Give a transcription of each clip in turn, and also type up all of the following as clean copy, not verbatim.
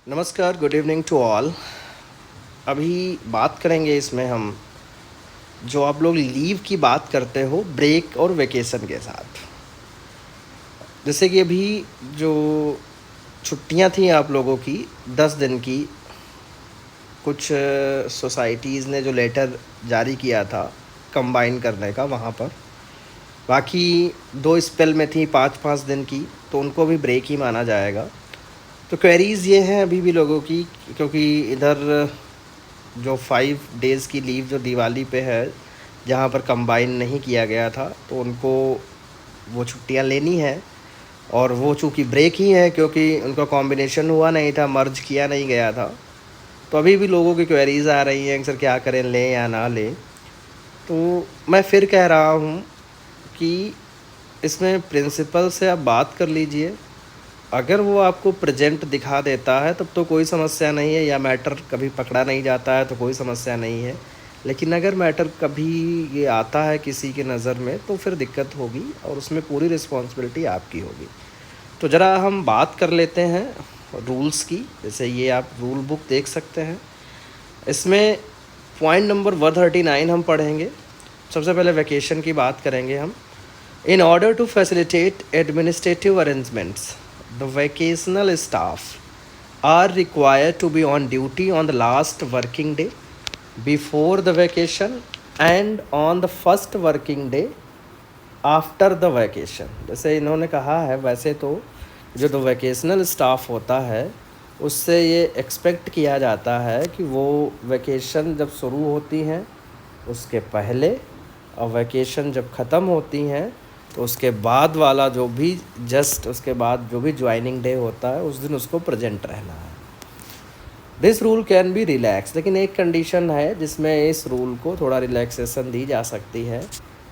नमस्कार, good evening to all. अभी बात करेंगे इसमें हम जो आप लोग लीव की बात करते हो ब्रेक और वेकेशन के साथ। जैसे कि अभी जो छुट्टियां थी आप लोगों की 10 दिन की, कुछ सोसाइटीज़ ने जो लेटर जारी किया था कंबाइन करने का वहाँ पर, बाकी दो स्पेल में थी 5-5 दिन की, तो उनको भी ब्रेक ही माना जाएगा। तो क्वेरीज़ ये हैं अभी भी लोगों की, क्योंकि इधर जो 5 डेज़ की लीव जो दिवाली पे है, जहाँ पर कंबाइन नहीं किया गया था, तो उनको वो छुट्टियाँ लेनी है। और वो चूँकि ब्रेक ही है, क्योंकि उनका कॉम्बिनेशन हुआ नहीं था, मर्ज किया नहीं गया था। तो अभी भी लोगों की क्वेरीज़ आ रही हैं कि सर क्या करें, लें या ना लें। तो मैं फिर कह रहा हूँ कि इसमें प्रिंसिपल से आप बात कर लीजिए। अगर वो आपको प्रेजेंट दिखा देता है तब तो कोई समस्या नहीं है, या मैटर कभी पकड़ा नहीं जाता है तो कोई समस्या नहीं है। लेकिन अगर मैटर कभी ये आता है किसी की नज़र में तो फिर दिक्कत होगी, और उसमें पूरी रिस्पॉन्सिबिलिटी आपकी होगी। तो ज़रा हम बात कर लेते हैं रूल्स की। जैसे ये आप रूल बुक देख सकते हैं, इसमें पॉइंट नंबर 139 हम पढ़ेंगे। सबसे पहले वैकेशन की बात करेंगे हम। In order to facilitate administrative arrangements, the vacational staff are required to be on duty on the last working day before the vacation and on the first working day after the vacation। जैसे इन्होंने कहा है, वैसे तो जो vocational staff होता है उससे ये एक्सपेक्ट किया जाता है कि वो वैकेशन जब शुरू होती हैं उसके पहले, और वैकेशन जब ख़त्म होती हैं तो उसके बाद वाला जो भी जस्ट उसके बाद जो भी ज्वाइनिंग डे होता है उस दिन उसको प्रेजेंट रहना है। This rule can be relax, लेकिन एक कंडीशन है जिसमें इस रूल को थोड़ा रिलैक्सेशन दी जा सकती है।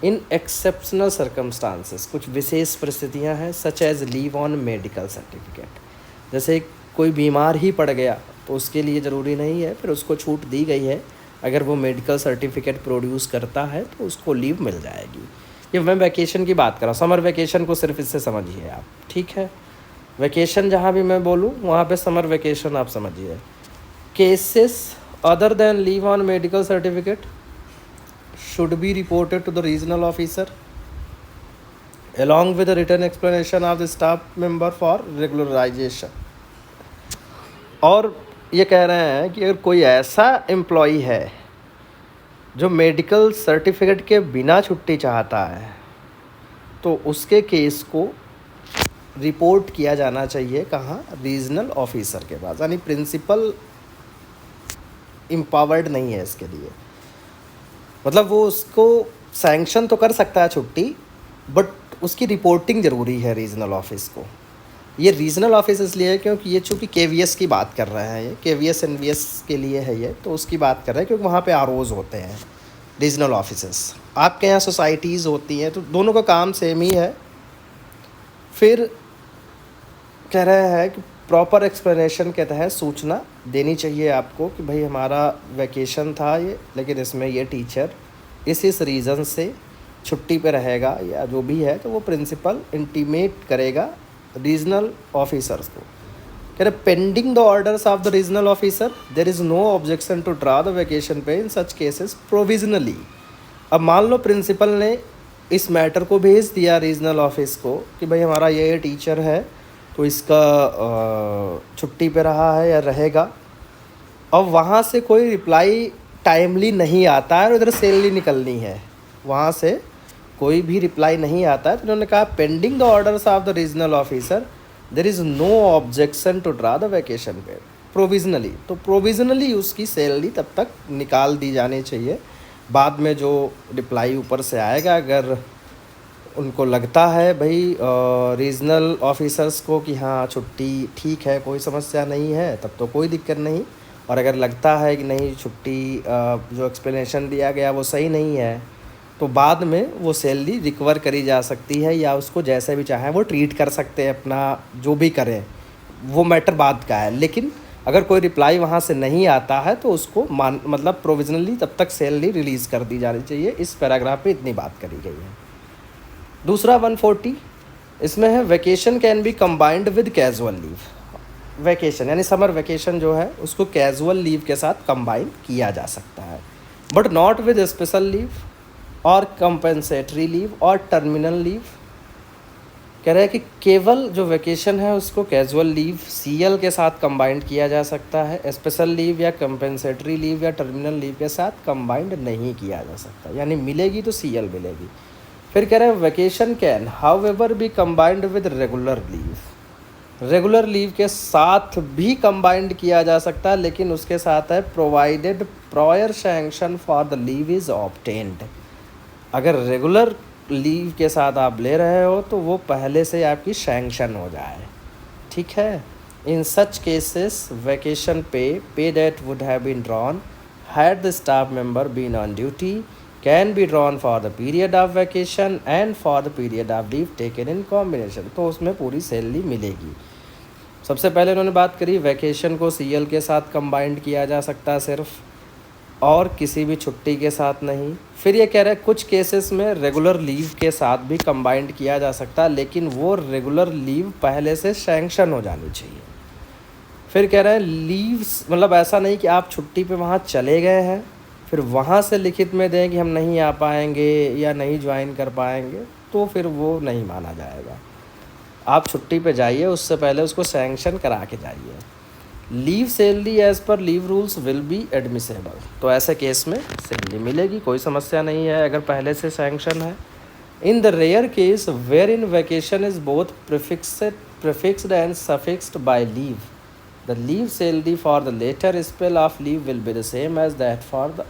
इन एक्सेप्शनल सर्कमस्टांसेस, कुछ विशेष परिस्थितियां हैं, such as leave on medical certificate. जैसे कोई बीमार ही पड़ गया तो उसके लिए ज़रूरी नहीं है, फिर उसको छूट दी गई है। अगर वो मेडिकल सर्टिफिकेट प्रोड्यूस करता है तो उसको लीव मिल जाएगी। ये मैं वैकेशन की बात कर रहा हूँ, समर वैकेशन को सिर्फ इससे समझिए आप, ठीक है। वैकेशन जहाँ भी मैं बोलूँ वहाँ पे समर वैकेशन आप समझिए। Cases other than leave on medical certificate should be reported to the regional officer along with a written explanation of the staff member for regularization। और ये कह रहे हैं कि अगर कोई ऐसा एम्प्लॉई है जो मेडिकल सर्टिफिकेट के बिना छुट्टी चाहता है तो उसके केस को रिपोर्ट किया जाना चाहिए कहाँ, रीजनल ऑफिसर के पास। यानी प्रिंसिपल एम्पावर्ड नहीं है इसके लिए, मतलब वो उसको सैंक्शन तो कर सकता है छुट्टी, बट उसकी रिपोर्टिंग ज़रूरी है रीजनल ऑफिस को। ये रीजनल ऑफिस इसलिए है क्योंकि ये चूँकि केवीएस की बात कर रहे हैं, ये केवीएस एनवीएस के लिए है ये, तो उसकी बात कर रहे हैं क्योंकि वहाँ पे आरओज होते हैं रीजनल ऑफिसेस। आपके यहाँ सोसाइटीज़ होती हैं, तो दोनों का काम सेम ही है। फिर कह रहे हैं कि प्रॉपर एक्सप्लेनेशन के तहत सूचना देनी चाहिए आपको कि भाई हमारा वैकेशन था ये, लेकिन इसमें ये टीचर इस रीज़न से छुट्टी पे रहेगा या जो भी है, तो वो प्रिंसिपल इंटीमेट करेगा रीजनल ऑफिसर्स को। कह रहे pending the orders of the regional officer there is no objection to draw the vacation pay in such cases provisionally. अब मान लो प्रिंसिपल ने इस मैटर को भेज दिया रीजनल ऑफिस को कि भाई हमारा ये टीचर है तो इसका छुट्टी पे रहा है या रहेगा। अब वहाँ से कोई रिप्लाई टाइमली नहीं आता है और इधर सैलरी निकलनी है, वहाँ से कोई भी रिप्लाई नहीं आता है, तो उन्होंने कहा pending the orders of the regional officer there is no objection to draw the vacation pay provisionally. तो प्रोविजनली उसकी सैलरी तब तक निकाल दी जानी चाहिए। बाद में जो रिप्लाई ऊपर से आएगा, अगर उनको लगता है भाई रीजनल ऑफिसर्स को कि हाँ छुट्टी ठीक है, कोई समस्या नहीं है, तब तो कोई दिक्कत नहीं। और अगर लगता है कि नहीं छुट्टी जो एक्सप्लेनेशन दिया गया वो सही नहीं है, तो बाद में वो सैलरी रिकवर करी जा सकती है, या उसको जैसे भी चाहें वो ट्रीट कर सकते हैं, अपना जो भी करें, वो मैटर बाद का है। लेकिन अगर कोई रिप्लाई वहाँ से नहीं आता है तो उसको मतलब प्रोविजनली तब तक सैलरी रिलीज़ कर दी जानी चाहिए। इस पैराग्राफ पे इतनी बात करी गई है। दूसरा 140 इसमें है vacation can be combined with casual leave. Vacation यानी समर वैकेशन जो है उसको कैजुअल लीव के साथ कंबाइन किया जा सकता है, but not with special leave और कंपेंसेटरी लीव और टर्मिनल लीव। कह रहे हैं कि केवल जो वैकेशन है उसको कैजुअल लीव सीएल के साथ कंबाइंड किया जा सकता है, स्पेशल लीव या कंपेंसेटरी लीव या टर्मिनल लीव के साथ कंबाइंड नहीं किया जा सकता, यानी मिलेगी तो सीएल मिलेगी। फिर कह रहे हैं vacation can how ever be combined with regular leave, regular leave के साथ भी कंबाइंड किया जा सकता है, लेकिन उसके साथ है provided prior sanction for the leave is obtained. अगर रेगुलर लीव के साथ आप ले रहे हो तो वो पहले से आपकी सैंक्शन हो जाए, ठीक है। In such cases vacation pay that would have been drawn had the staff member been on duty can be drawn for the period of vacation and for the period of leave taken in combination, तो उसमें पूरी salary मिलेगी। सबसे पहले उन्होंने बात करी vacation को सीएल के साथ कंबाइंड किया जा सकता है सिर्फ, और किसी भी छुट्टी के साथ नहीं। फिर ये कह रहे हैं कुछ केसेस में रेगुलर लीव के साथ भी कंबाइंड किया जा सकता है, लेकिन वो रेगुलर लीव पहले से सैंक्शन हो जानी चाहिए। फिर कह रहे हैं लीव्स मतलब ऐसा नहीं कि आप छुट्टी पे वहाँ चले गए हैं फिर वहाँ से लिखित में दें कि हम नहीं आ पाएंगे या नहीं ज्वाइन कर पाएंगे, तो फिर वो नहीं माना जाएगा। आप छुट्टी पे जाइए, उससे पहले उसको सैंक्शन करा के जाइए। Leave salary as per leave rules will be admissible, तो ऐसे केस में सैलरी मिलेगी, कोई समस्या नहीं है अगर पहले से सैंक्शन है। In the rare case wherein vacation is both prefixed and suffixed by leave, the leave salary for the latter spell of leave will be the same as that for the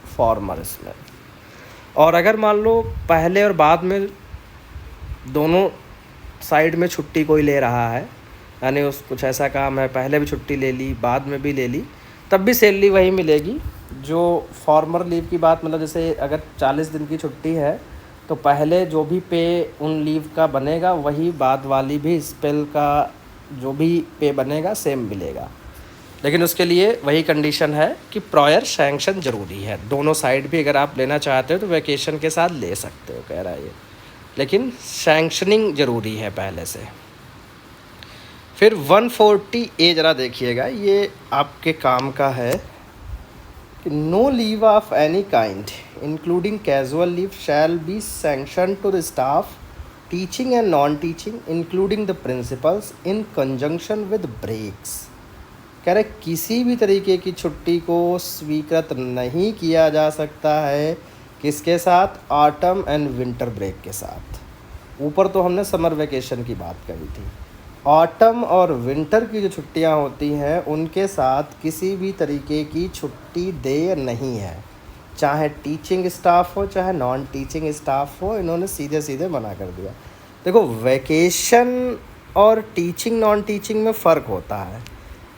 former spell. और अगर मान लो पहले और बाद में दोनों side में छुट्टी कोई ले रहा है, यानी उस कुछ ऐसा काम है पहले भी छुट्टी ले ली बाद में भी ले ली, तब भी सैलरी वही मिलेगी जो फॉर्मर लीव की बात, मतलब जैसे अगर 40 दिन की छुट्टी है तो पहले जो भी पे उन लीव का बनेगा वही बाद वाली भी स्पेल का जो भी पे बनेगा सेम मिलेगा, लेकिन उसके लिए वही कंडीशन है कि प्रायर सैंक्शन ज़रूरी है। दोनों साइड भी अगर आप लेना चाहते हो तो वैकेशन के साथ ले सकते हो, कह रहा है ये, लेकिन सैंक्शनिंग ज़रूरी है पहले से। फिर 140A ज़रा देखिएगा, ये आपके काम का है कि no leave of any kind including casual leave shall be sanction to the staff teaching and non teaching including the principals in conjunction with breaks. कह रहे किसी भी तरीके की छुट्टी को स्वीकृत नहीं किया जा सकता है, किसके साथ, ऑटम एंड विंटर ब्रेक के साथ। ऊपर तो हमने समर वेकेशन की बात करी थी, ऑटम और विंटर की जो छुट्टियां होती हैं उनके साथ किसी भी तरीके की छुट्टी देय नहीं है, चाहे टीचिंग स्टाफ हो चाहे नॉन टीचिंग स्टाफ हो, इन्होंने सीधे सीधे मना कर दिया। देखो वैकेशन और टीचिंग नॉन टीचिंग में फ़र्क होता है,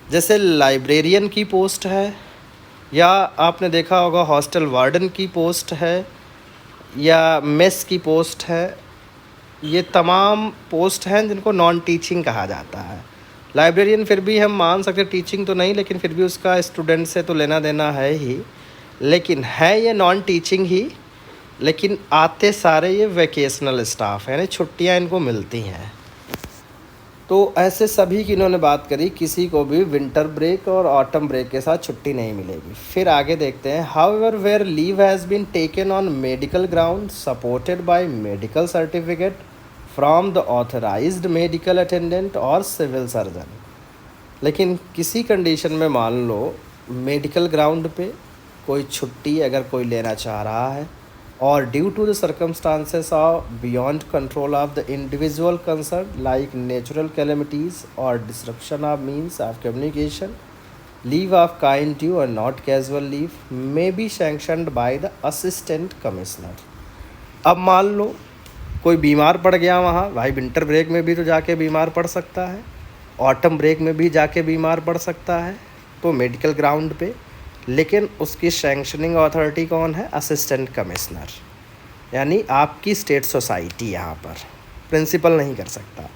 जैसे लाइब्रेरियन की पोस्ट है या आपने देखा होगा हॉस्टल वार्डन की पोस्ट है या मेस की पोस्ट है, ये तमाम पोस्ट हैं जिनको नॉन टीचिंग कहा जाता है। लाइब्रेरियन फिर भी हम मान सकते टीचिंग तो नहीं, लेकिन फिर भी उसका स्टूडेंट से तो लेना देना है ही, लेकिन है ये नॉन टीचिंग ही, लेकिन आते सारे ये वैकेशनल स्टाफ हैं, यानी छुट्टियां इनको मिलती हैं। तो ऐसे सभी की इन्होंने बात करी, किसी को भी विंटर ब्रेक और ऑटम ब्रेक के साथ छुट्टी नहीं मिलेगी। फिर आगे देखते हैं, however where leave has been taken on medical ground supported by medical certificate from the authorised medical attendant और सिविल सर्जन। लेकिन किसी कंडीशन में मान लो मेडिकल ग्राउंड पे कोई छुट्टी अगर कोई लेना चाह रहा है और due to the circumstances of beyond control of the individual concern like natural calamities और disruption of means of communication, leave of kind due और not casual leave may be sanctioned by the assistant commissioner. अब मान लो कोई बीमार पड़ गया वहाँ, भाई विंटर ब्रेक में भी तो जाके बीमार पड़ सकता है, ऑटम ब्रेक में भी जाके बीमार पड़ सकता है, तो मेडिकल ग्राउंड पे, लेकिन उसकी सैंक्शनिंग अथॉरिटी कौन है, असिस्टेंट कमिश्नर, यानी आपकी स्टेट सोसाइटी, यहाँ पर प्रिंसिपल नहीं कर सकता,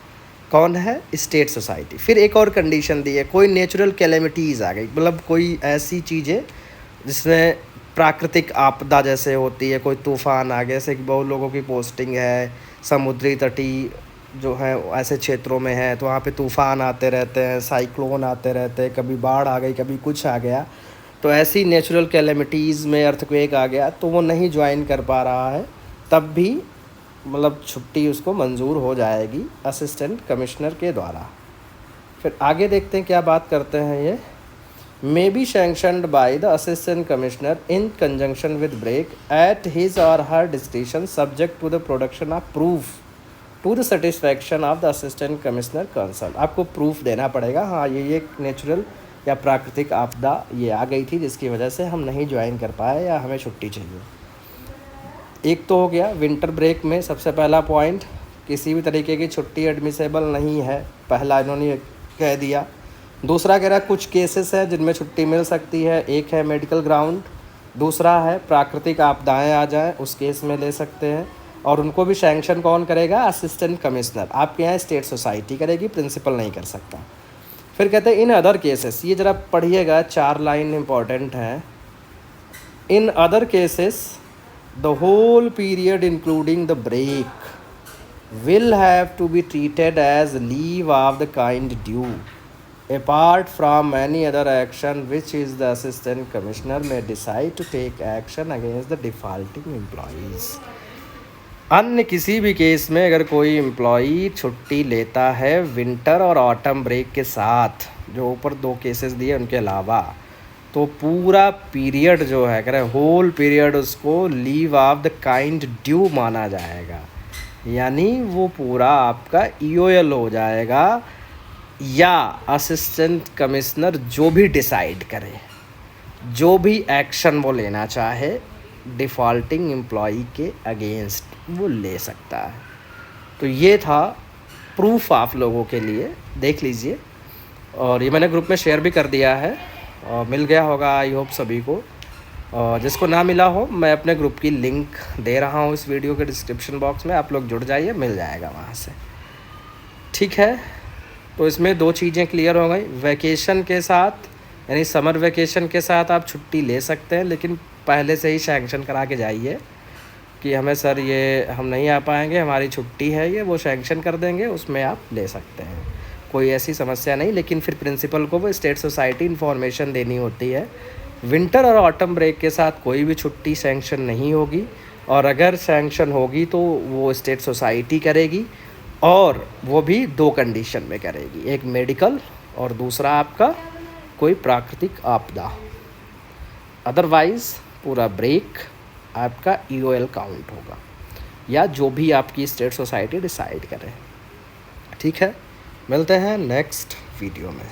कौन है, स्टेट सोसाइटी। फिर एक और कंडीशन दी है, कोई नेचुरल कैलेमिटीज़ आ गई, मतलब कोई ऐसी चीज़ें जिसमें प्राकृतिक आपदा जैसे होती है, कोई तूफ़ान आ गया, जैसे कि बहुत लोगों की पोस्टिंग है समुद्री तटीय जो हैं ऐसे क्षेत्रों में हैं, तो वहाँ पे तूफ़ान आते रहते हैं, साइक्लोन आते रहते हैं, कभी बाढ़ आ गई, कभी कुछ आ गया। तो ऐसी नेचुरल कैलेमिटीज़ में अर्थक्वेक आ गया तो वो नहीं ज्वाइन कर पा रहा है, तब भी मतलब छुट्टी उसको मंजूर हो जाएगी असिस्टेंट कमिश्नर के द्वारा। फिर आगे देखते हैं क्या बात करते हैं ये। May be sanctioned by the assistant commissioner in conjunction with break at his or her description subject to the production of proof to the satisfaction of the assistant commissioner concern. आपको प्रूफ देना पड़ेगा, हाँ ये एक natural या प्राकृतिक आपदा ये आ गई थी जिसकी वजह से हम नहीं ज्वाइन कर पाए या हमें छुट्टी चाहिए। एक तो हो गया विंटर ब्रेक में सबसे पहला पॉइंट, किसी भी तरीके की छुट्टी एडमिसेबल नहीं है, पहला इन्होंने कह दिया। दूसरा कह रहा है कुछ केसेस हैं जिनमें छुट्टी मिल सकती है, एक है मेडिकल ग्राउंड, दूसरा है प्राकृतिक आपदाएं आ जाएं उस केस में ले सकते हैं, और उनको भी सैंक्शन कौन करेगा? Assistant commissioner. आपके यहाँ स्टेट सोसाइटी करेगी, प्रिंसिपल नहीं कर सकता। फिर कहते हैं इन अदर केसेस, ये ज़रा पढ़िएगा, 4 लाइन इंपॉर्टेंट हैं। In other cases the whole period including the break will have to be treated as leave of the kind due apart from any other action which is the assistant commissioner may decide to take action against the defaulting employees। अन्य किसी भी case में अगर कोई employee छुट्टी लेता है winter और ऑटम ब्रेक के साथ, जो ऊपर 2 केसेस दिए उनके अलावा, तो पूरा पीरियड जो है कह रहे होल पीरियड उसको leave of the kind due माना जाएगा, यानी वो पूरा आपका ईओएल हो जाएगा, या असिस्टेंट कमिश्नर जो भी डिसाइड करे, जो भी एक्शन वो लेना चाहे डिफ़ॉल्टिंग एम्प्लॉई के अगेंस्ट वो ले सकता है। तो ये था प्रूफ आप लोगों के लिए, देख लीजिए, और ये मैंने ग्रुप में शेयर भी कर दिया है और मिल गया होगा आई होप सभी को। और जिसको ना मिला हो मैं अपने ग्रुप की लिंक दे रहा हूँ इस वीडियो के डिस्क्रिप्शन बॉक्स में, आप लोग जुड़ जाइए, मिल जाएगा वहाँ से। ठीक है, तो इसमें 2 चीज़ें क्लियर हो गई। वैकेशन के साथ यानी समर वैकेशन के साथ आप छुट्टी ले सकते हैं, लेकिन पहले से ही सैंक्शन करा के जाइए कि हमें सर ये हम नहीं आ पाएंगे, हमारी छुट्टी है ये, वो सैंक्शन कर देंगे, उसमें आप ले सकते हैं, कोई ऐसी समस्या नहीं। लेकिन फिर प्रिंसिपल को वो स्टेट सोसाइटी इन्फॉर्मेशन देनी होती है। विंटर और ऑटम ब्रेक के साथ कोई भी छुट्टी सैंक्शन नहीं होगी, और अगर सैंक्शन होगी तो वो स्टेट सोसाइटी करेगी, और वो भी 2 कंडीशन में करेगी, एक मेडिकल और दूसरा आपका कोई प्राकृतिक आपदा। अदरवाइज़ पूरा ब्रेक आपका ईओएल काउंट होगा, या जो भी आपकी स्टेट सोसाइटी डिसाइड करे। ठीक है, मिलते हैं नेक्स्ट वीडियो में।